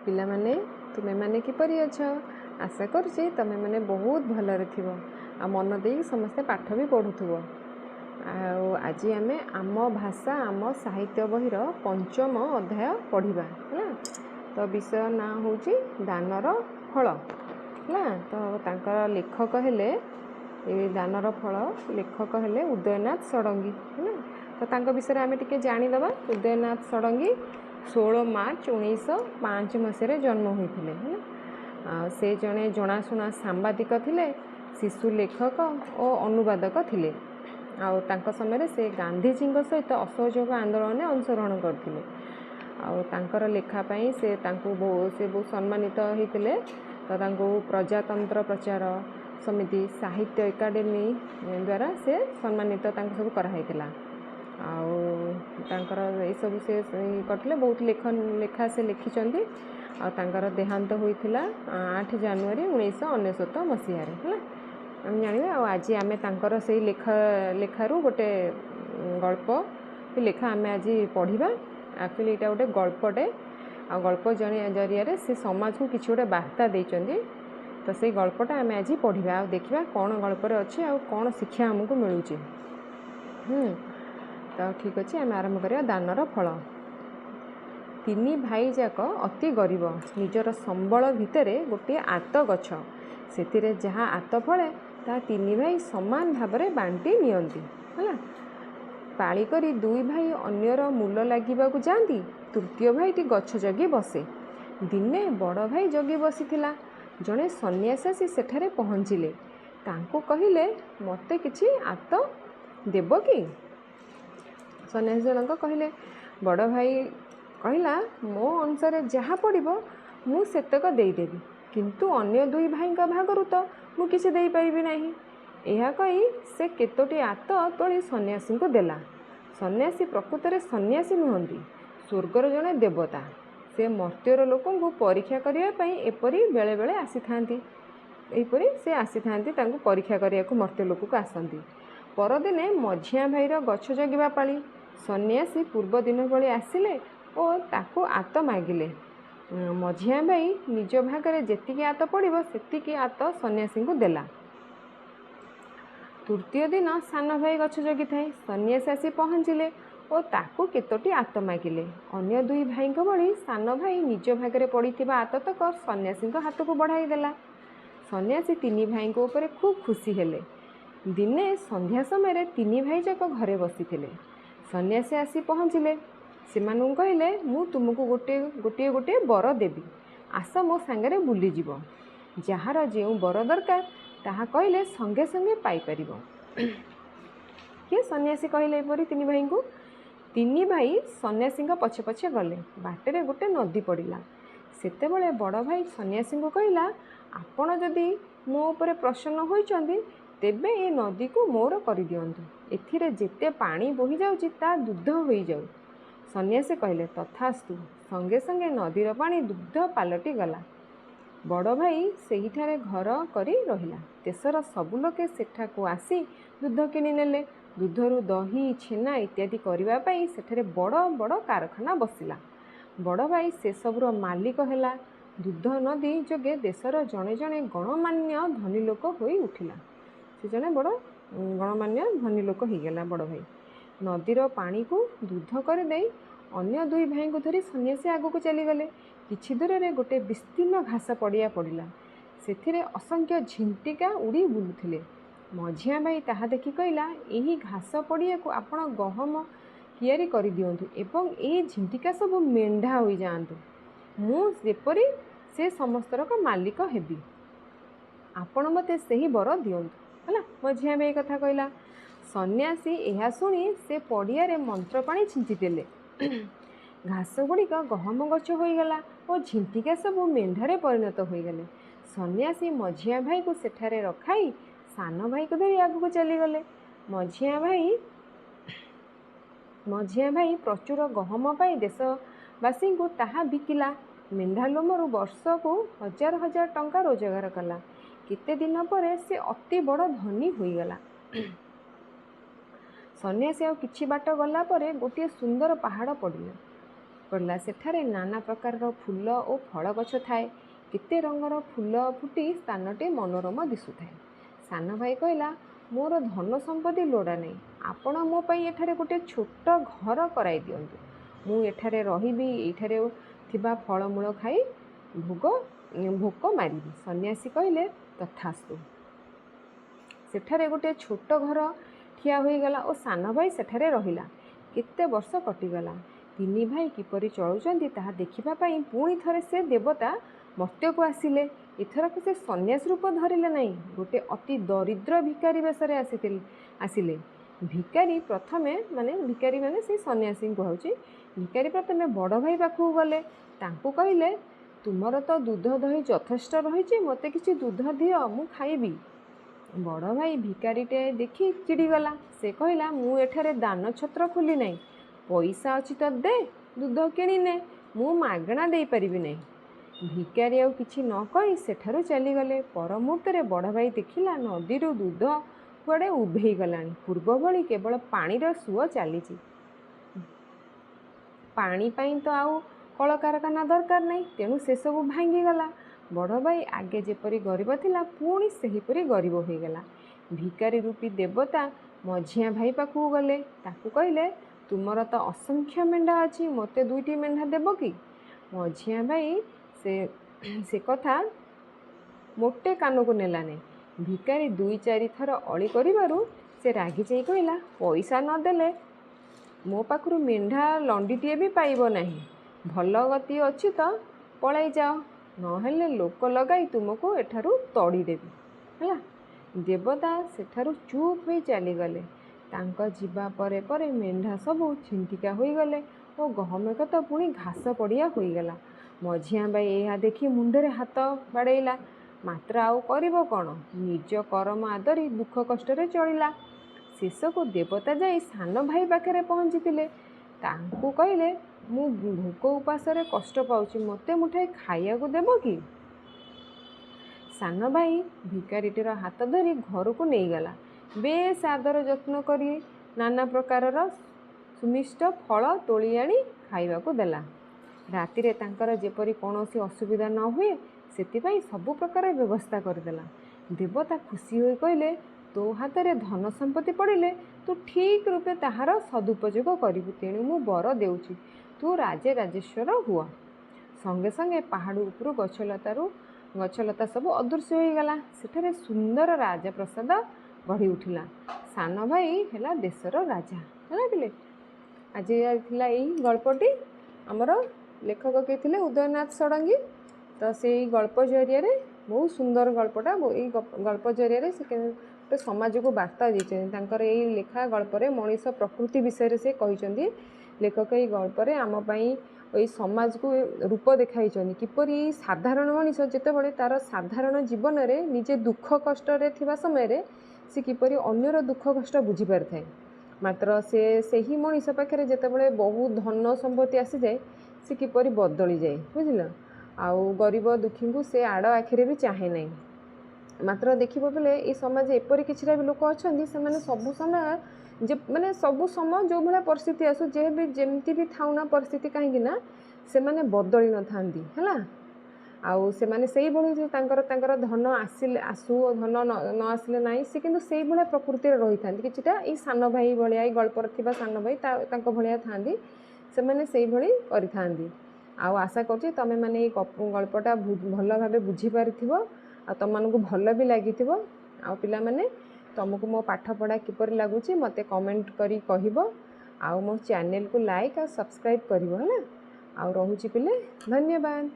पिला माने तुमे माने किपरि अछ। आशा करुछि तमे माने बहुत भलरे थिबो आ मन देई समस्ते पाठ भी पढ़ुथुबो। आज आमे आम भाषा आम साहित्य बहिर पंचम अध्याय पढ़िबा है। तो विषय ना होची दानर फल है। तो तांकर लेखक हेले दानर फल लेखक हेले उदयनाथ षडंगी है। तो तांको विषय आमे टिके जानिदबा। उदयनाथ षडंगी 16 मार्च 1905 मसीह जन्म होते हैं। से जड़े जनाशुना सांबादिक थिले, शिशु लेखक और अनुवादक थिले। तांको समय से गांधीजी सहित असहयोग आंदोलन में अंशग्रहण करते। लेखापाई से बहुत सम्मानित होते। तो प्रजातंत्र प्रचार समिति साहित्य एकाडेमी द्वारा से सम्मानित सब कराइला। ये सब से करते बहुत लेखा से लिखिं। आर देहांत होता 8 जनवरी 1999 मसीह आम जाना। आज आम से लेखारू गोटे गल्प लेखा आम आज पढ़ा। एक्चुअली यहाँ गोटे गल्पटे आ गल्प जरिया से समाज को किसी गोटे बार्ता देते। तो से गल्पटा आम आज पढ़ा आ देखा कौन गल्पर अच्छे आ कौन शिक्षा आमको मिलूँ। तो ठीक अच्छे आम आरंभ करिया। दानर फल। तीन भाई जाक अति गरीब। निजर संबल भितर गोटे आत गछ से जहाँ आत फले ता तीन भाई समान भाव में बांटी नियंती है। पाली करी दुई भाई अन्यर मूल लगे जाती। तृतीय भाई टी गछ जगी बसे। दिने बड़ भाई जगी बसी जड़े सन्यासी आसी सेठारे पहुँचिले। तांको कहिले मते किछि आत देब कि। सन्यासी जनक कहले बड़ भाई कहला मो अनुसार जहाँ पड़ो मुतक देदेवी किंतु अन्य दुई भाई भागरू तो मु किसी दे पारिबी नहीं। यह कही से केतोटी आत तोली सन्यासी को देला। सन्यासी प्रकृत में सन्यासी नुहंती, स्वर्गर जड़े देवता। से मर्त्यर लोक परीक्षा करने एपरी बेले बेले आसी थांती। एपरी से आसी थांती तांको परीक्षा करने को मर्त्य लोक को आसती। परदिने मझिया भाईर गछ जगिबा पाली। सन्यासी पूर्व दिन भली आसिले और ताको आत मागिले। मझिया भाई निज भागरे जेतिकी आत पड़िबो सेतिकी आत सन्यासी को देला। तृतीय दिन सान भाई गछ जगी थाए। सन्यासी आसी पहुँचिले और ताको केतोटी आत मागिले। अन्य दुई भाई भली सान भाई निज भागरे पड़िथिबा आत तक सन्यासी हाथ को बढ़ाई देला। सन्यासी तीन भाई ऊपर खूब खुशी हेले। दिने संध्या समय तीन भाई जाक घरे बसी थिले। सन्यासी आसी पहुँचिले। से कहले मु तुमको गोटे गोटे गोटे बर देवी, आस मो सांगरे बुलीज। जार जो बर दरकार ताहा कहले संगे संगे पाइपर। किए सन्यासी कहले एपरी तीन भाई को। तीन भाई सन्यासी पछे पछे गले। बाटे गोटे नदी पड़ा। सेते बड़े बड़ भाई सन्यासी को कहला आपण जदि मो ऊपर प्रसन्न होइचंदी तेबे ए नदी को मोर कर दियंतु। एथिरे जेते पानी बोही जाउची ता दुग्ध होई जाऊ। सन्यासी कहले तथास्तु। संगे संगे नदीर पानी दुग्ध पालटी गला। बड़ भाई सेहिठारे घर करी रहिला। देशर सबु लोके सेठाकू आसी दुग्ध किनि नेले। दुधरू दही छेना इत्यादि करबा पई सेठारे बड़ बड़ कारखाना बसिला। बड़ भाई से सबुर मालिक हैला। दुध नदी जोगे देशर जड़े जड़े गणमान्य धनी लोक होई उठिला। से जड़े बड़ गणमान्य धनी लोक हो गला। बड़ भाई नदीर पानी को दुध कर दे अन्य दुई भाई को धरी सन्यासी आगू को चलीगले। किछि दूर रे गोटे विस्तीर्ण घास पड़िया पड़िला। सेथिरे असंख्य झिंटिका उड़ी बुलुथिले। मझिया भाई ताहा देखि कहला एही घास पड़िया को आपण गहम कियारी कर दियंतु एवं ए झिंटिका सब मेंढा हो जाआंतु। मु जेपरी से समस्तर को मालिक हेबी। आपण मते सही बर दियंतु है। मझिया भाई कथा कहला। सन्यासी यह शुणी से पड़िया रे मंत्र पानी छिंची देले। घास गुड़िक गहम गछ होगला और झिंटिका सब मेंढारे परिणत होगले। सन्यासी मझिया भाई को सेठारे रखाई सान भाई को धरी आगू को चलीगले। मझिया भाई प्रचुर गहम पाई देशवासी को ताहा बिकिला। मेंढा लोमरू वर्ष को 1000 टंका रोजगार कला। केते दिन पर से अति बड़ धनी होईगला। सन्यासी आ किछि बाट गला परे गोटे सुंदर पहाड़ पड़िला। पड़ा सेठारे नाना प्रकार फूल और फल गछ थाए केते रंगर फूल फुटी स्थानटे मनोरम दिशुए। सान भाई कहला मोर धन संपत्ति लोड़ा नहीं आपण मो पाई एठारे गोटे छोट घर कराई दियंतु मु एठारे रहिबी एठारे थिबा फलमूल खाई भोक मारि। सन्यासी कहले तथास्तु। सेठारे गोटे छोट घर ठिया होईगला और सान भाई सेठारे रहिला। केते वर्ष कटिगला। तीन भाई किपरि चलुचंती ताहा देखिबा पाई पुणी थरे से देवता मर्त्य को आसिले। एथरक से सन्यास रूप धरिले नहीं गोटे अति दरिद्र भिकारी बेसरे आसिले। भिकारी प्रथमे माने से सन्यासी कहूँ भिकारी प्रथमे बड़ भाई पाखु गले तांकु कहले तुमर तो दूध दही यथेष्ट रही मते किसी दूध दियो मु खाइबी। बड़ भाई भिकारीटे देखी चिड़ीगला। से कहला मु एठारे दान छत्र खोली नहीं पैसा अच्छी तो दे दूध किणी ने मु मागणा दे परिबी नहीं। भिकारी आउ किछि न कही सेठारु चलीगले। पर मुहूर्ते बड़ भाई देखिला नदी दूध कुआड़े उभेई गलानी पूर्व भली केवल पानीर सुओ चलीची। पानी पाई तो आउ कल कारखाना दरकार नहीं तेणु से सब भांगीगला। बड़ भाई आगे जेपरी गरीब थिला पुणी सेहीपरी गरीब हो गला। भिकारी रूपी देवता मझिया भाई पाखु गले ताकू कहले तुमर तो असंख्य मेंढा अच्छी मते 2टी मेंढा देव कि। मझिया भाई से कथा मोटे कान को नेला नहीं। भिकारी 2-4 थर अली करिबारु से रागी जाई कहला पैसा न देले मो पाखरु मेंढा लंडीटीए भी पाइब नहीं। भल गति अच्छी तो पलाई जाओ नहेले लोक लगाई तुमको एठारु तड़ी देवी है। देवता सेठारु चुप हो चलीगले। तांका जीवा परे परे मेंढा सबू छिंटिका होईगले और गहमेक तो पुणी घास पड़िया होईगला। मझिया भाई यह देखी मुंडरे हाथ बाड़ेला मात्र आउ करिबो कौन निज कर्म आदरी दुख कष्ट चलिला। शेष को देवता जाई सान भाई पाखे पहुँची तांकु कहले मु भोक उपासरे कष्ट पाउची मते मुठाई खाइया को देबो कि। सान भाई भिकारीटीर हाथ धरी घर को नहीं गला। बेस आदर जत्न करी नाना प्रकार सुमिष्ट फल तोली आनी खाइबा को देला। रातिरे तांकर जेपरी कौनसी असुविधा न हुए सेतिपाई सबु प्रकार व्यवस्था करदेला। देवता खुशी होई कहले तो हाथ में धन संपत्ति पड़े तू ठीक रूपे ताहार सदुपयोग करू तेणु मु बर देउची तू राजे राजेश्वर हुआ। संगे संगे पहाड़ उपरू गछलता सब अदृश्य हो गला। सेठारे सुंदर राजप्रसाद गढ़ी उठिला। सान भाई है देशर राजा है। आज यही गल्पटी आमर लेखक के थे उदयनाथ षडंगी। तो से गल्प जरिया बहुत सुंदर गल्पटा गल्प जरिया से गोटे समाज को वार्ता देते। यही लेखा गल्परे मनीष प्रकृति विषय से कहते लेखक ये गल्परे आमपाई यही समाज को रूप देखाई किपरि साधारण मनीष जितेबाला तार साधारण जीवन में निजे दुख कष्ट थिबा समय से किपरि अन्यर दुख कष्ट बुझी पारि थाए। मात्र से ही मनीष पाखे जितेबाला बहुत धन संपत्ति आसी जाए से किपरि बदली जाए बुझिल। आउ गरीब दुखी को से आड़ आखिरे भी चाहे नहीं। मात्र देखिबो बेले ये समाज एपरि किछिटा भी लोक अछंती से माने सबु समय जे माने सबु समय जो भला परिस्थिति आसु जे भी जेमती भी थाउना परिस्थिति कहीं ना से माने बदली न थांदी हैला। आउ से माने सेही भली जे तांकर धन आसिले आसु धन न आसिले नाही से किंतु सेही भला प्रकृति रे रही थांदी। किछिटा ई सान भाई भलिया ई गल्पर थिबा सान भाई तांको भलिया थांदी से माने सेही भली करि थांदी। आउ आशा करछि तमे माने ई गल्पटा भल भाबे बुझी पारिथिबो आ तुम मानक भल भी लगी आ पिला माने तुमको मो पाठ पढ़ा किपर लगुच मते कमेंट करी कहबो आ मो चैनल को लाइक आ सब्सक्राइब करिवो है ना। आ रहूची पिले धन्यवाद।